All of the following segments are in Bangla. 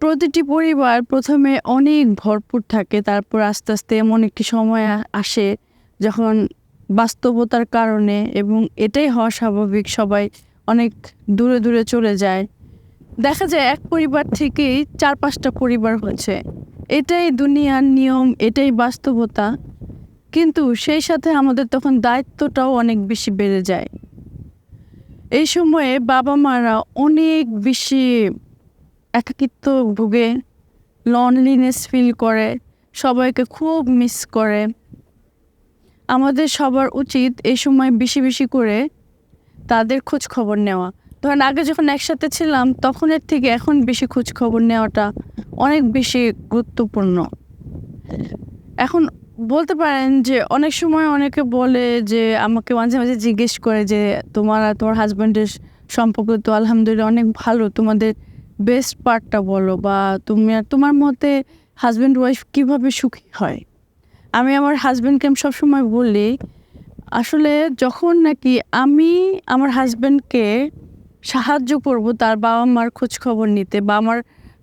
প্রতিটি পরিবার প্রথমে অনেক ভরপুর থাকে, তারপর আস্তে আস্তে এমন একটি সময় আসে যখন বাস্তবতার কারণে, এবং এটাই হওয়া স্বাভাবিক, সবাই অনেক দূরে দূরে চলে যায়। দেখা যায় এক পরিবার থেকেই 4-5টা পরিবার হচ্ছে। এটাই দুনিয়ার নিয়ম, এটাই বাস্তবতা। কিন্তু সেই সাথে আমাদের তখন দায়িত্বটাও অনেক বেশি বেড়ে যায়। এই সময়ে বাবা মারা অনেক বেশি একাকিত্ব ভুগে, লনলিনেস ফিল করে, সবাইকে খুব মিস করে। আমাদের সবার উচিত এই সময় বেশি বেশি করে তাদের খোঁজ খবর নেওয়া। ধরেন আগে যখন একসাথে ছিলাম তখনের থেকে এখন বেশি খোঁজ খবর নেওয়াটা অনেক বেশি গুরুত্বপূর্ণ। এখন বলতে পারেন যে অনেক সময় অনেকে বলে যে, আমাকে মাঝে মাঝে জিজ্ঞেস করে যে, তোমার আর তোমার হাজব্যান্ডের সম্পর্ক তো আলহামদুলিল্লাহ অনেক ভালো, তোমাদের বেস্ট পার্টটা বলো, বা তুমি আর তোমার মতে হাজব্যান্ড ওয়াইফ কীভাবে সুখী হয়। আমি আমার হাজব্যান্ডকে সবসময় বলি, আসলে যখন নাকি আমি আমার হাজব্যান্ডকে সাহায্য করব তার বাবা মার খোঁজ খবর নিতে, বা আমার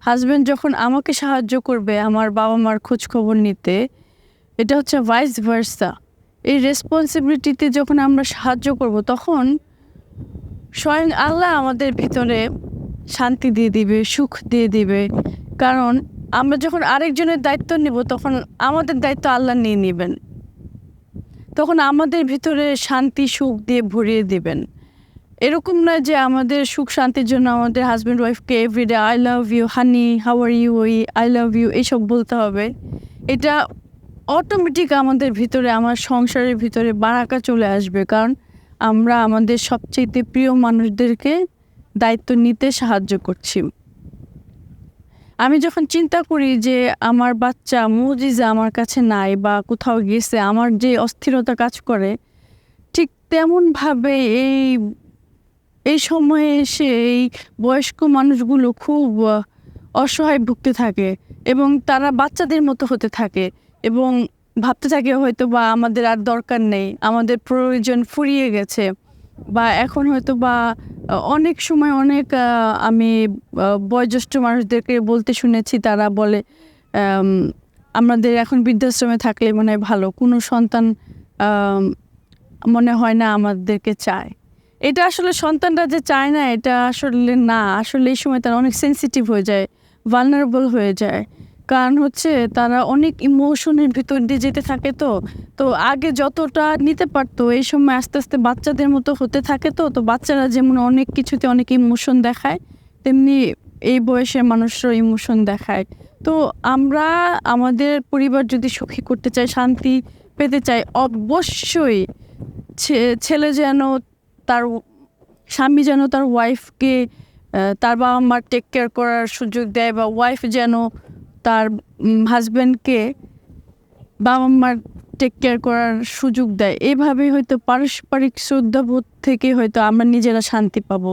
হাজব্যান্ড যখন আমাকে সাহায্য করবে আমার বাবা মার খোঁজ খবর নিতে, এটা হচ্ছে ভাইস ভার্সা। এই রেসপন্সিবিলিটিতে যখন আমরা সাহায্য করব তখন স্বয়ং আল্লাহ আমাদের ভিতরে শান্তি দিয়ে দিবে, সুখ দিয়ে দিবে। কারণ আমরা যখন আরেকজনের দায়িত্ব নিব তখন আমাদের দায়িত্ব আল্লাহ নিয়ে নেবেন, তখন আমাদের ভিতরে শান্তি সুখ দিয়ে ভরিয়ে দিবেন। এরকম নয় যে আমাদের সুখ শান্তির জন্য আমাদের হাজব্যান্ড ওয়াইফকে every day I love you honey, how are you, I love you এইসব বলতে হবে। এটা অটোমেটিক আমাদের ভিতরে, আমার সংসারের ভিতরে বারাকা চলে আসবে, কারণ আমরা আমাদের সবচেয়ে প্রিয় মানুষদেরকে দায়িত্ব নিতে সাহায্য করছি। আমি যখন চিন্তা করি যে আমার বাচ্চা মুজিজা আমার কাছে নাই বা কোথাও গেছে, আমার যে অস্থিরতা কাজ করে, ঠিক তেমনভাবে এই সময়ে এসে এই বয়স্ক মানুষগুলো খুব অসহায় ভুগতে থাকে, এবং তারা বাচ্চাদের মতো হতে থাকে এবং ভাবতে থাকে হয়তো বা আমাদের আর দরকার নেই, আমাদের প্রয়োজন ফুরিয়ে গেছে, বা এখন হয়তো বা অনেক সময় অনেক আমি বয়োজ্যেষ্ঠ মানুষদেরকে বলতে শুনেছি, তারা বলে আমাদের এখন বৃদ্ধাশ্রমে থাকলে মনে হয় ভালো, কোনো সন্তান মনে হয় না আমাদেরকে চায়। এটা আসলে সন্তানরা যে চায় না এটা আসলে না, আসলে এই সময় তারা অনেক সেন্সিটিভ হয়ে যায়, ভালনারেবল হয়ে যায়। কারণ হচ্ছে তারা অনেক ইমোশনের ভিতর দিয়ে যেতে থাকে। তো আগে যতটা নিতে পারতো এই সময় আস্তে আস্তে বাচ্চাদের মতো হতে থাকে। তো বাচ্চারা যেমন অনেক কিছুতে অনেক ইমোশন দেখায়, তেমনি এই বয়সের মানুষরা ইমোশন দেখায়। তো আমরা আমাদের পরিবার যদি সুখী করতে চাই, শান্তি পেতে চাই, অবশ্যই ছেলে যেন তার স্বামী যেন তার ওয়াইফকে তার বাবা মার টেক কেয়ার করার সুযোগ দেয়, বা ওয়াইফ যেন তার হাজব্যান্ডকে বাবা মার টেক কেয়ার করার সুযোগ দেয়। এভাবেই হয়তো পারস্পরিক শ্রদ্ধাবোধ থেকে হয়তো আমরা নিজেরা শান্তি পাবো।